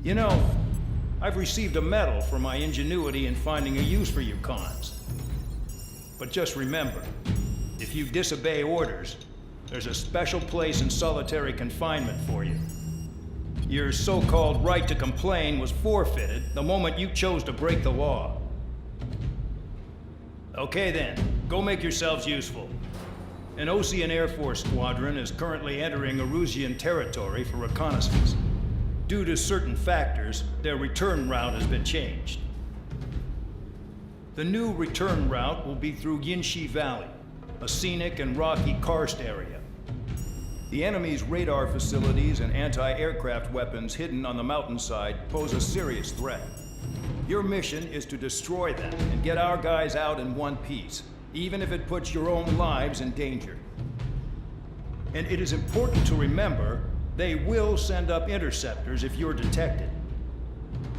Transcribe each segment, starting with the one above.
You know, I've received a medal for my ingenuity in finding a use for you cons. But just remember, if you disobey orders, there's a special place in solitary confinement for you. Your so-called right to complain was forfeited the moment you chose to break the law. Okay then, go make yourselves useful. An Osean Air Force squadron is currently entering Erusian territory for reconnaissance. Due to certain factors, their return route has been changed. The new return route will be through Yinshi Valley, a scenic and rocky karst area. The enemy's radar facilities and anti-aircraft weapons hidden on the mountainside pose a serious threat. Your mission is to destroy them and get our guys out in one piece, even if it puts your own lives in danger. And it is important to remember, they will send up interceptors if you're detected.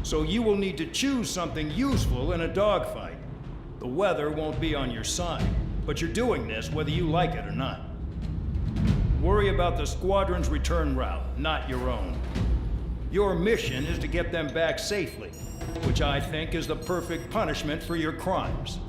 So you will need to choose something useful in a dogfight. The weather won't be on your side, but you're doing this whether you like it or not. Worry about the squadron's return route, not your own. Your mission is to get them back safely, which I think is the perfect punishment for your crimes.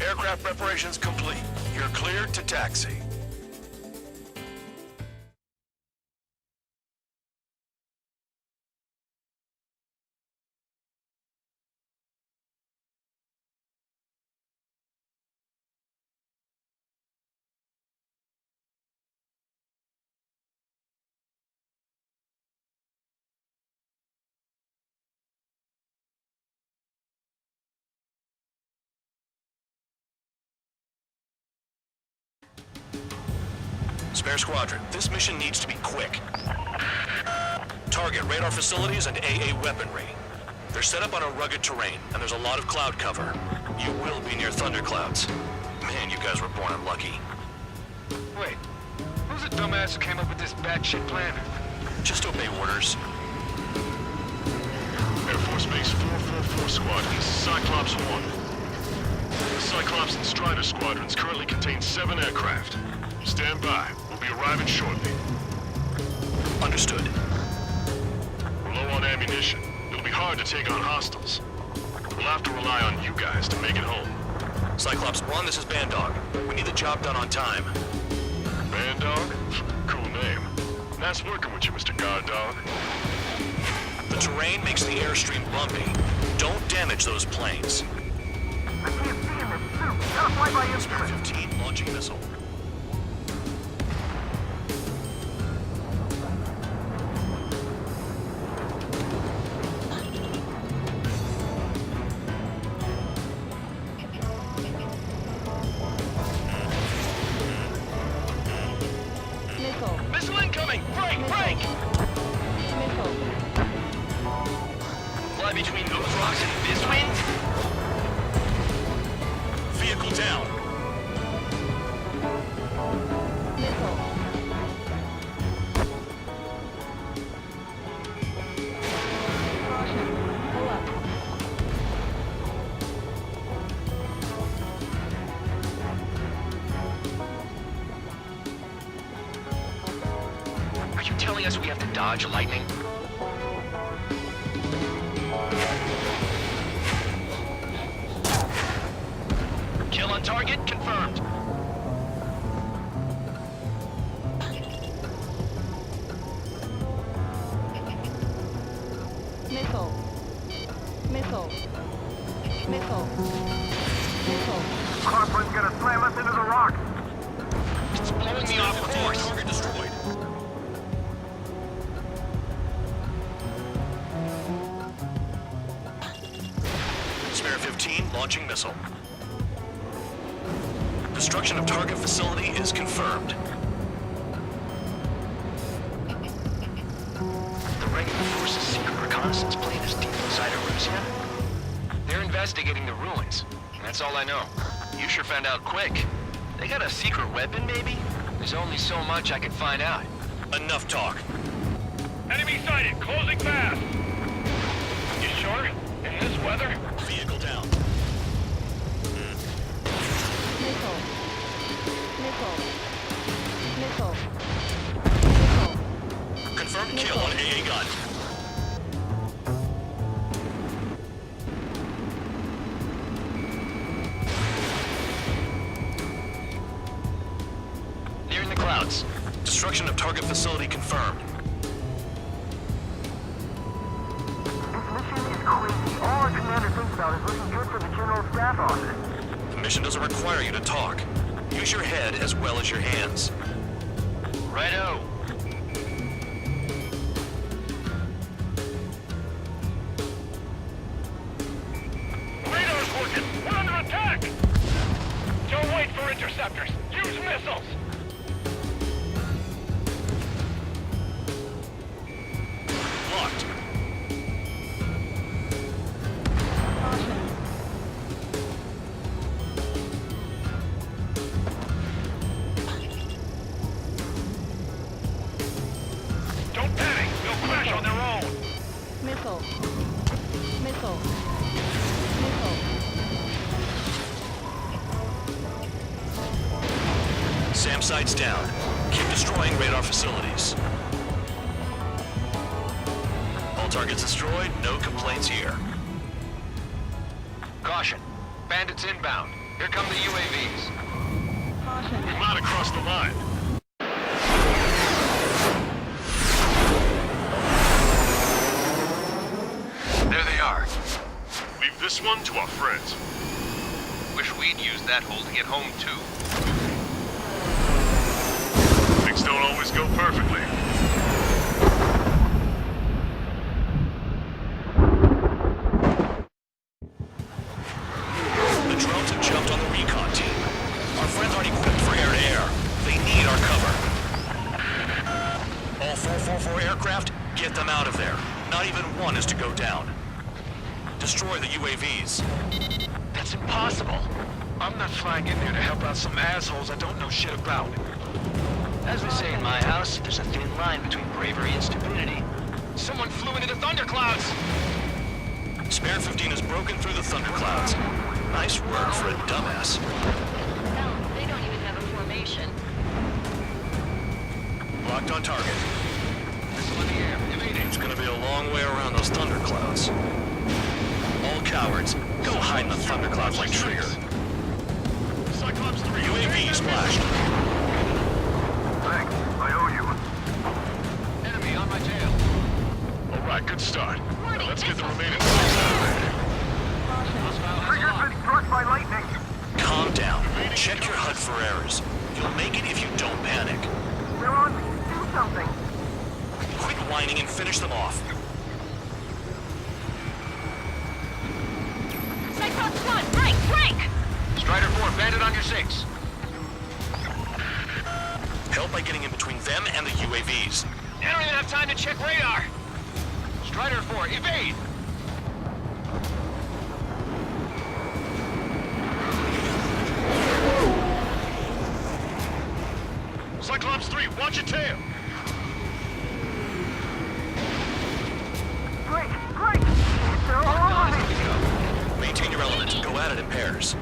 Aircraft preparations complete. You're cleared to taxi. Spare Squadron, this mission needs to be quick. Target radar facilities and AA weaponry. They're set up on a rugged terrain, and there's a lot of cloud cover. You will be near thunderclouds. Man, you guys were born unlucky. Wait, who's the dumbass who came up with this batshit plan? Just obey orders. Air Force Base 444 Squadron, this is Cyclops 1. The Cyclops and Strider squadrons currently contain 7 aircraft. Stand by. We'll be arriving shortly. Understood. We're low on ammunition. It'll be hard to take on hostiles. We'll have to rely on you guys to make it home. Cyclops 1, this is Bandog. We need the job done on time. Bandog? Cool name. Nice working with you, Mr. Guard Dog. The terrain makes the airstream bumpy. Don't damage those planes. I can't see him. It's soup. Gotta fly by Spare instrument. 15 launching missile. Missile. Missile incoming! Break! Break! Missile. Fly between those rocks and this wind? Vehicle down. Missile. Caution. Pull up. dodge lightning? Kill on target confirmed. Missile. Missile. Missile. Missile. Cochrane's gonna slam us into the rock. It's blowing me off course. Target destroyed. Spare 15 launching missile. Destruction of target facility is confirmed. The regular force's secret reconnaissance plane is deep inside Erusea? They're investigating the ruins. That's all I know. You sure found out quick. They got a secret weapon, maybe? There's only so much I can find out. Enough talk. Enemy sighted! Closing fast! You sure? In this weather? Vehicle down. Missile. Missile. Missile. Missile. Confirmed kill on AA gun. They're in the clouds. Destruction of target facility confirmed. This mission is crazy. All our commander thinks about is looking good for the General Staff Office. The mission doesn't require you to talk. Use your head as well as your hands. Righto. Radar's working! We're under attack! Don't wait for interceptors! Use missiles! Locked. Caution. Don't panic! They'll crash on their own! Missile. Missile. Missile. SAM sights down. Keep destroying radar facilities. All targets destroyed, no complaints here. Caution. Bandits inbound. Here come the UAVs. Caution. We might have crossed the line. There they are. Leave this one to our friends. Wish we'd used that hole to get home, too. Things don't always go perfectly. The drones have jumped on the recon team. Our friends aren't equipped for air-to-air. They need our cover. All 444 aircraft, get them out of there. Not even one is to go down. Destroy the UAVs. That's impossible. I'm not flying in there to help out some assholes I don't know shit about. As they say in my house, there's a thin line between bravery and stupidity. Someone flew into the thunderclouds! Spare 15 has broken through the thunderclouds. Nice work for a dumbass. Hell, they don't even have a formation. Locked on target. Missile in the air, evading. It's gonna be a long way around those thunderclouds. All cowards, go hide in the thunderclouds like Trigger. Cyclops 3, UAV splashed. Thanks. I owe you. Enemy on my tail. All right, good start. Now let's get the remaining Trigger's Caution. been struck by lightning. Calm down. Check your HUD for errors. You'll make it if you don't panic. They're on me. Do something. Quit whining and finish them off. Cyclops 1, break, break! Strider 4, bandit on your 6. Help by getting in between them and the UAVs. I don't even have time to check radar. Strider 4, evade! Cyclops 3, watch your tail! Great, great. They're all over me. Maintain your element. Go at it in pairs.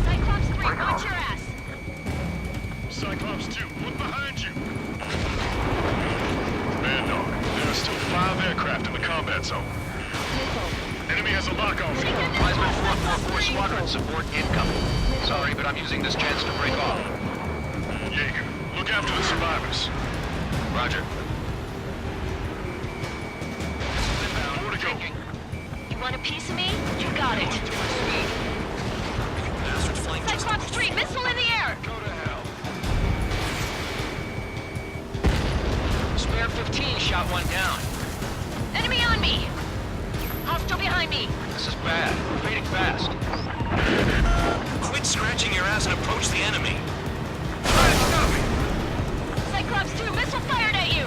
Cyclops 3, watch your ass! Cyclops 2, look behind you! aircraft in the combat zone. Missile. Enemy has a lock on me. Wiseman 444 Squadron support incoming. Sorry, but I'm using this chance to break off. Jaeger, look after the survivors. Roger. More to go. You want a piece of me? You got it. Bastards flying just... Cyclops 3, missile in the air! Go to hell. Spare 15 shot one down. Enemy on me! Hostile behind me! This is bad. We're fading fast. Quit scratching your ass and approach the enemy. Cyclops 2, missile fired at you!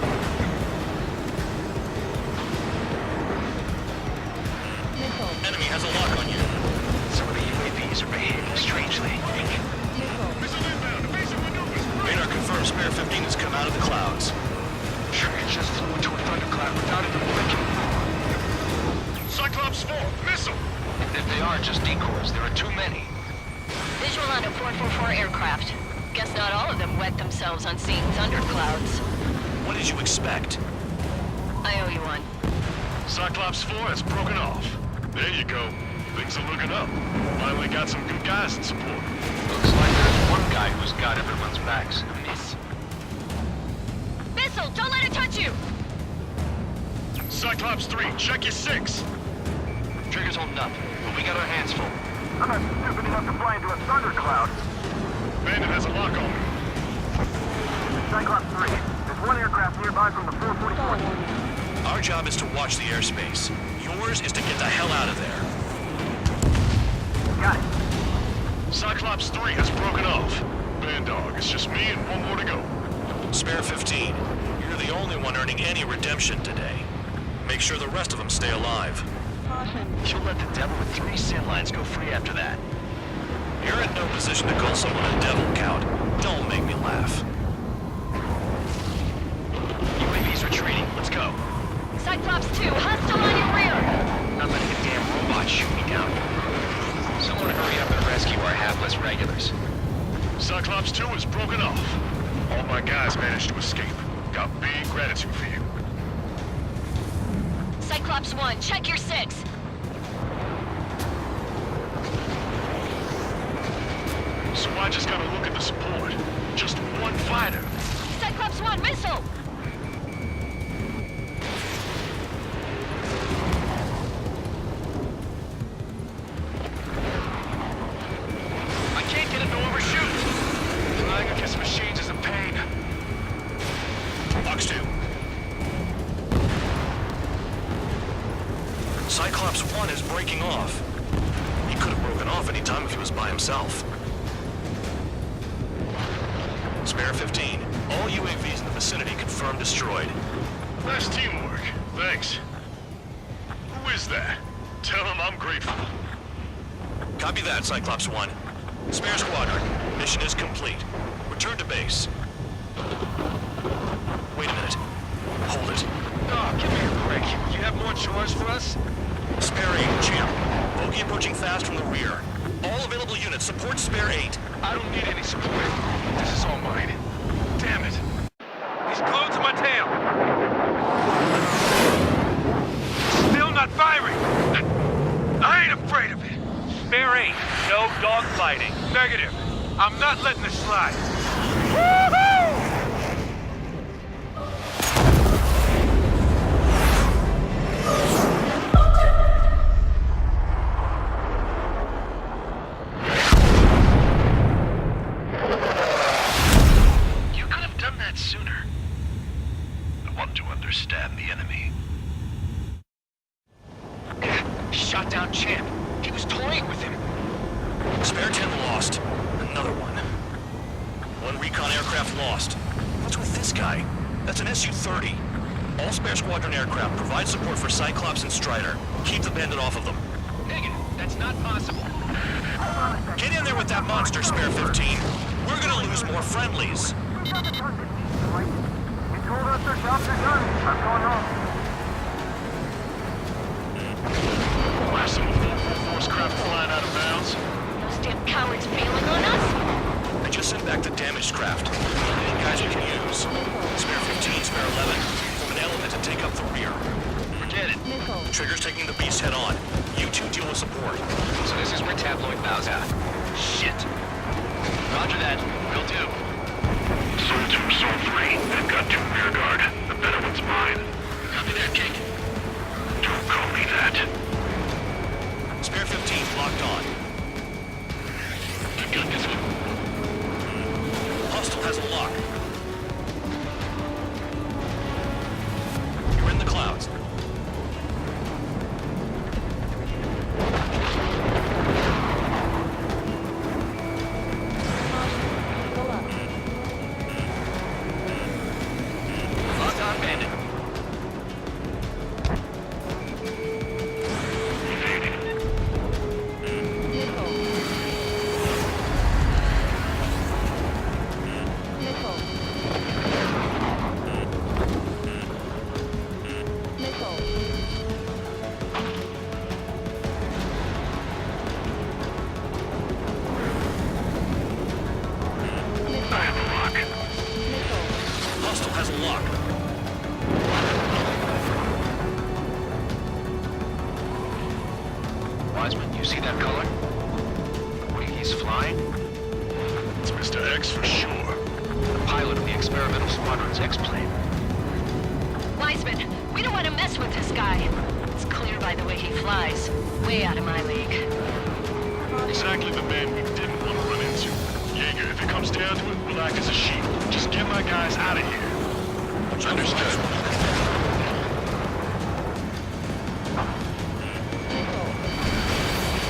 Missile. Enemy has a lock on you. Some of the UAVs are behaving strangely. Missile. Missile inbound. Evasive maneuvers. Radar confirms Spare 15 has come out of the clouds. Sure, it just flew into a thundercloud without even blinking. Cyclops 4, missile. If they are just decoys, there are too many. Visual on a 444 aircraft. Guess not all of them wet themselves on seeing thunderclouds. What did you expect? I owe you one. Cyclops 4 has broken off. There you go. Things are looking up. Finally got some good guys in support. Looks like there's one guy who's got everyone's backs. Miss. Missile, don't let it touch you! Cyclops 3, check your 6. Trigger's holding up, but we got our hands full. I'm not stupid enough to fly into a thundercloud. Bandit has a lock on me. Cyclops 3, there's one aircraft nearby from the 444. Star warning. Our job is to watch the airspace. Yours is to get the hell out of there. Got it. Cyclops 3 has broken off. Bandog, it's just me and one more to go. Spare 15, you're the only one earning any redemption today. Make sure the rest of them stay alive. Caution. You'll let the devil with 3 sin lines go free after that. You're in no position to call someone a devil, Count. Don't make me laugh. UAV's retreating. Let's go. Cyclops 2, hostile on your rear! Not letting a damn robot shoot me down. Someone hurry up and rescue our hapless regulars. Cyclops 2 has broken off. All my guys managed to escape. Got big gratitude for you. Cyclops 1, check your 6. So I just gotta look at the support. Just one fighter. Cyclops 1, missile! I can't get him to overshoot. Flying against machines is a pain. Box 2. Cyclops 1 is breaking off. He could have broken off any time if he was by himself. Spare 15. All UAVs in the vicinity confirmed destroyed. Nice teamwork. Thanks. Who is that? Tell him I'm grateful. Copy that, Cyclops 1. Spare Squadron, mission is complete. Return to base. Wait a minute. Hold it. Oh, give me a break. You have more chores for us? Spare 8, Champ. Bogey approaching fast from the rear. All available units support Spare 8. I don't need any support. This is all mine. Damn it. He's glued to my tail. Still not firing. I ain't afraid of it. Spare 8, no dogfighting. Negative. I'm not letting this slide. Woohoo! You could have done that sooner. I want to understand the enemy. Shot down Champ. He was toying with him. Spare 10 lost. Another one. One recon aircraft lost. What's with this guy? That's an Su-30. All Spare Squadron aircraft provide support for Cyclops and Strider. Keep the bandit off of them. Negative. That's not possible. Get in there with that monster, Spare 15. We're gonna lose more friendlies. You told us their jobs are done. I'm going home. Why some 444's craft flying out of bounds? Those damn cowards bailing on us? I just sent back the damaged craft. Any guys we can use. Spare 15, Spare 11, form an element to take up the rear. Trigger's taking the beast head on. You two deal with support. So this is where Tabloid bows out. Shit. Roger that. Will do. Soul 2, Soul 3. They've got 2 rear guard. The better one's mine. Copy that, King. Don't call me that. Spare 15 locked on. I've got this one. Hostile has a lock. You're in the clouds. Pull up. Locked on, Bandit. Nickel. Nickel. Nickel. I have a lock. Nickel. Hostile has a lock. Wiseman, you see that color? Wait, he's flying? It's Mr. X for sure. The pilot of the experimental squadron's X-plane. Wiseman, we don't want to mess with this guy. It's clear by the way he flies. Way out of my league. Exactly the man we didn't want to run into. Jaeger, if it comes down to it, we'll act as a shield. Just get my guys out of here. Understood. Nickel.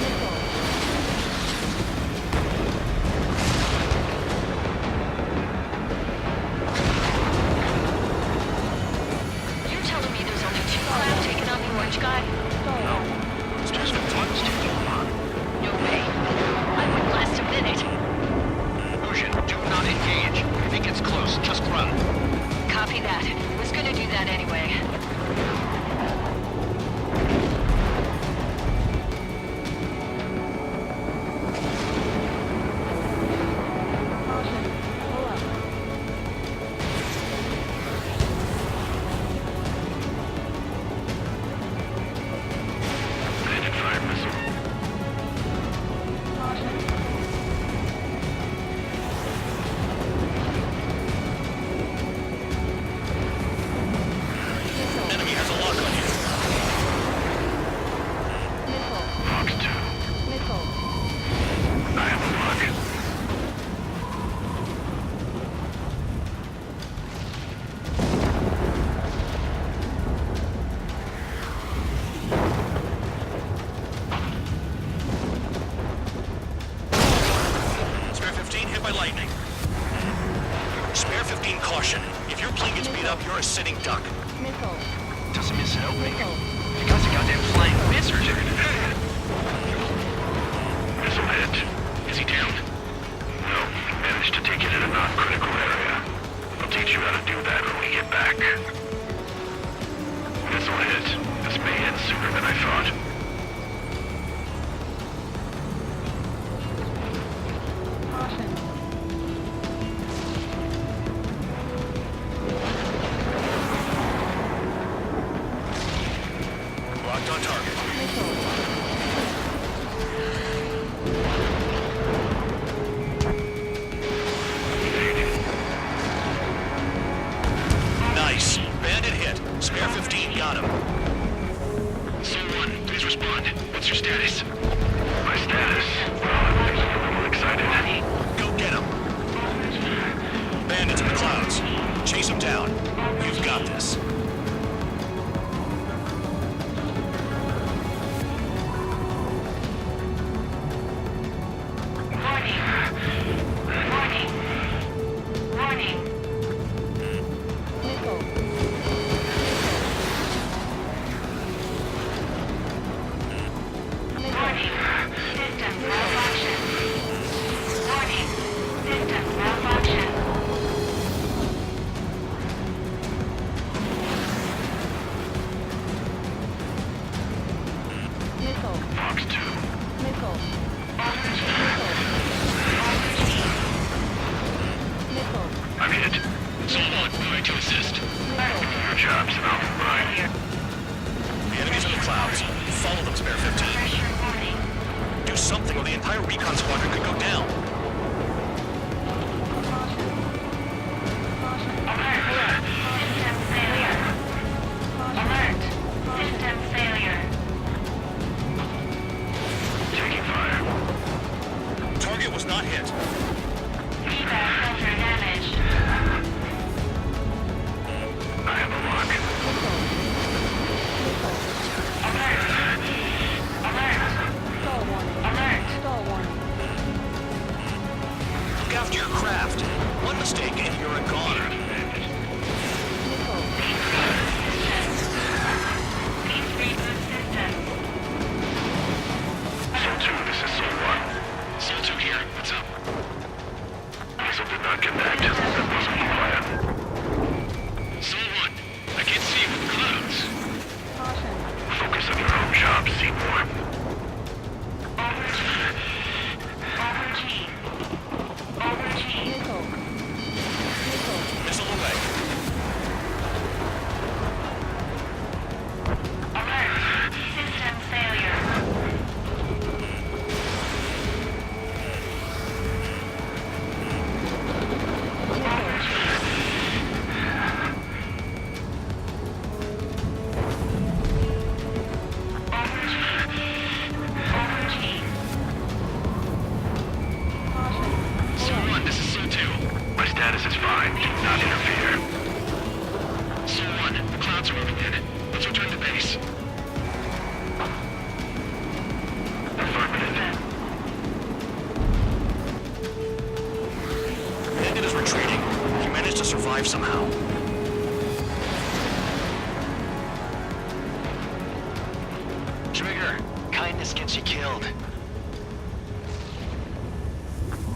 Nickel. You're telling me there's only 2 cloud taking on the orange guy? Spare 15's taking long. No way. I wouldn't last a minute. Ocean, do not engage. I think it's close. Just run. Copy that. Was gonna do that anyway. Caution. Pull up. Bandit fire missile. Caution. Nickel. Enemy has a lock on you. Nickel. Fox 2. Nickel. I have a lock. Spare 15 hit by lightning. Spare 15 caution. If your plane gets beat up, you're a sitting duck. Nickel. Doesn't miss an opening. Nickel. The guy's a goddamn flying wizard. Missile hit. Is he down? No. Managed to take it in a non-critical area. I'll teach you how to do that when we get back. Missile hit. This may end sooner than I thought. Caution. Locked on target. Nickel. Nice. Bandit hit. Spare 15 got him. Soul 1, please respond. What's your status? My status? Well, I'm a little excited. Go get him. Bandits in the clouds. Chase them down. You've got this. Nickel. Nickel. Fox 2. Nickel. Nickel. I'm hit. Soul 1, moving to assist. Nickel. Your job's about mine. The enemy's in the clouds. Follow them, Spare 15. Do something or the entire recon squadron could go down. Taking fire. Target was not hit. I have a lock. Stall warning. Stall warning. Look after your craft. One mistake and you're a goner. Soul 2, this is Soul 1. Soul 2 here. What's up? Diesel did not connect. That wasn't the plan. Soul 1. I can't see you with the clouds. Caution. Focus on your own job, Seymour. Nickel. Nickel. Missile away. Soul 1, this is Soul 2. My status is fine. Do not interfere. Soul 1. The clouds are moving in. Let's return to base. Affirmative. Bandit is retreating. He managed to survive somehow. Trigger, kindness gets you killed.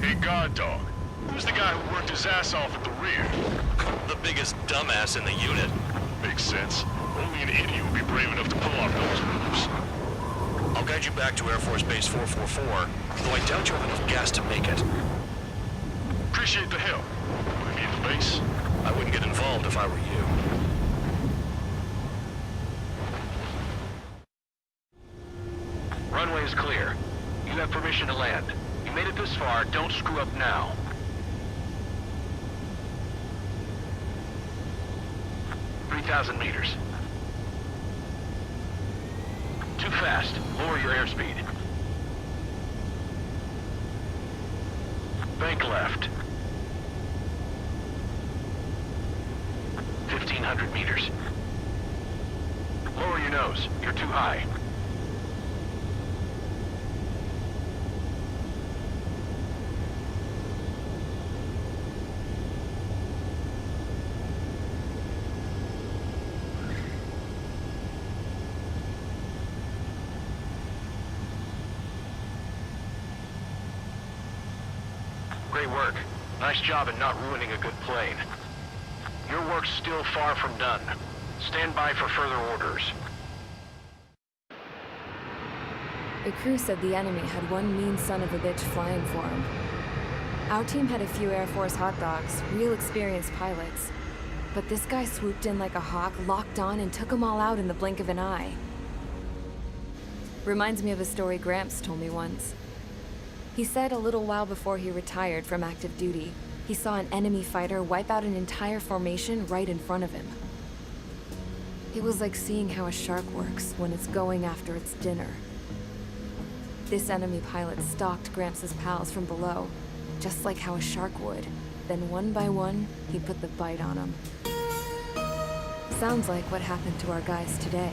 Hey, Guard Dog. Who's the guy who worked his ass off at the rear? The biggest dumbass in the unit. Makes sense. Only an idiot would be brave enough to pull off those moves. I'll guide you back to Air Force Base 444, though I doubt you have enough gas to make it. Appreciate the help. Want to meet at the base? I wouldn't get involved if I were you. Runway is clear. You have permission to land. You made it this far, don't screw up now. "3,000 meters. Too fast. Lower your airspeed. Bank left. 1,500 meters. Lower your nose. You're too high. Great work. Nice job in not ruining a good plane. Your work's still far from done. Stand by for further orders. The crew said the enemy had one mean son of a bitch flying for him. Our team had a few Air Force hot dogs, real experienced pilots. But this guy swooped in like a hawk, locked on, and took them all out in the blink of an eye. Reminds me of a story Gramps told me once. He said a little while before he retired from active duty, he saw an enemy fighter wipe out an entire formation right in front of him. It was like seeing how a shark works when it's going after its dinner. This enemy pilot stalked Gramps' pals from below, just like how a shark would. Then one by one, he put the bite on them. Sounds like what happened to our guys today.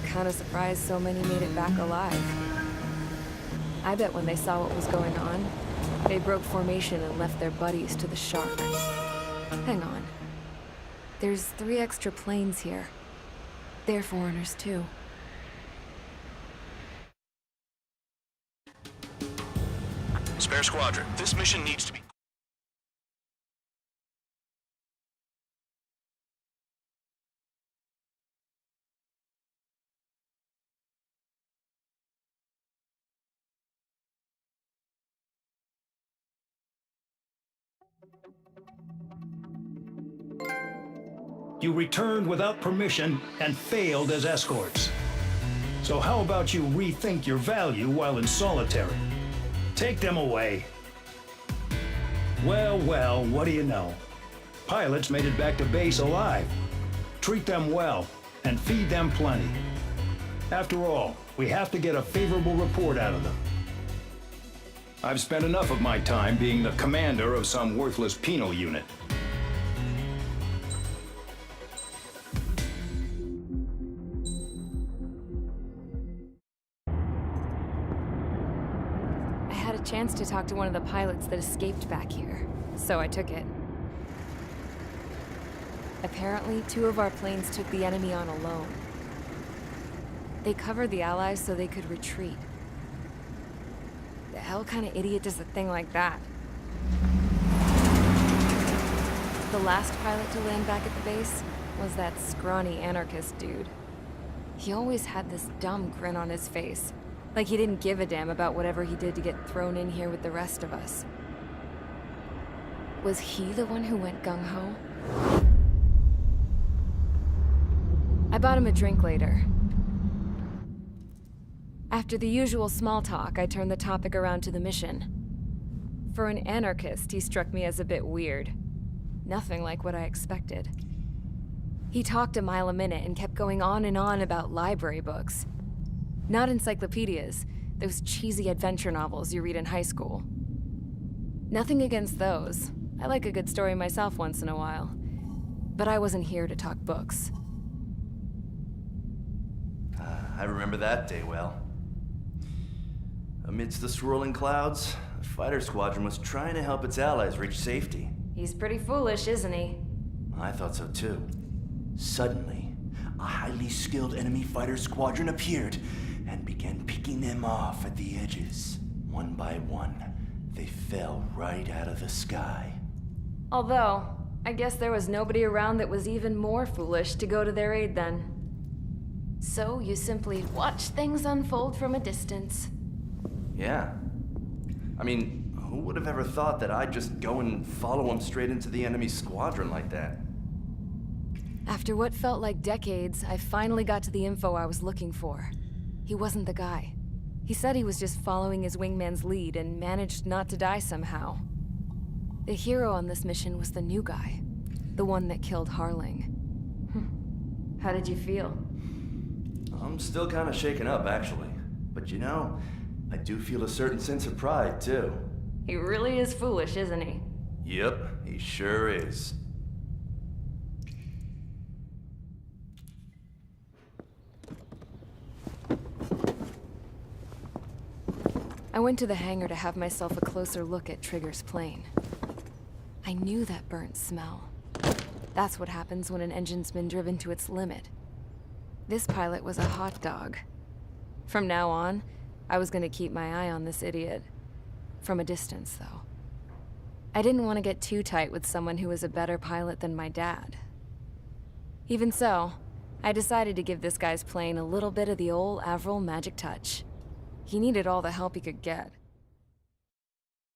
Kinda surprised so many made it back alive. I bet when they saw what was going on, they broke formation and left their buddies to the shark. Hang on. There's 3 extra planes here. They're foreigners too. Spare Squadron, this mission needs to be... You returned without permission and failed as escorts. So how about you rethink your value while in solitary? Take them away. Well, well, what do you know? Pilots made it back to base alive. Treat them well and feed them plenty. After all, we have to get a favorable report out of them. I've spent enough of my time being the commander of some worthless penal unit. I had a chance to talk to one of the pilots that escaped back here, so I took it. Apparently, 2 of our planes took the enemy on alone. They covered the Allies so they could retreat. The hell kind of idiot does a thing like that? The last pilot to land back at the base was that scrawny anarchist dude. He always had this dumb grin on his face, like he didn't give a damn about whatever he did to get thrown in here with the rest of us. Was he the one who went gung-ho? I bought him a drink later. After the usual small talk, I turned the topic around to the mission. For an anarchist, he struck me as a bit weird. Nothing like what I expected. He talked a mile a minute and kept going on and on about library books. Not encyclopedias, those cheesy adventure novels you read in high school. Nothing against those. I like a good story myself once in a while. But I wasn't here to talk books. I remember that day well. Amidst the swirling clouds, the fighter squadron was trying to help its allies reach safety. He's pretty foolish, isn't he? I thought so too. Suddenly, a highly skilled enemy fighter squadron appeared and began picking them off at the edges. One by one, they fell right out of the sky. Although, I guess there was nobody around that was even more foolish to go to their aid then. So you simply watch things unfold from a distance. Yeah. I mean, who would have ever thought that I'd just go and follow him straight into the enemy squadron like that? After what felt like decades, I finally got to the info I was looking for. He wasn't the guy. He said he was just following his wingman's lead and managed not to die somehow. The hero on this mission was the new guy. The one that killed Harling. How did you feel? I'm still kind of shaken up, actually. But you know, I do feel a certain sense of pride, too. He really is foolish, isn't he? Yep, he sure is. I went to the hangar to have myself a closer look at Trigger's plane. I knew that burnt smell. That's what happens when an engine's been driven to its limit. This pilot was a hot dog. From now on, I was gonna keep my eye on this idiot. From a distance, though. I didn't want to get too tight with someone who was a better pilot than my dad. Even so, I decided to give this guy's plane a little bit of the old Avril magic touch. He needed all the help he could get.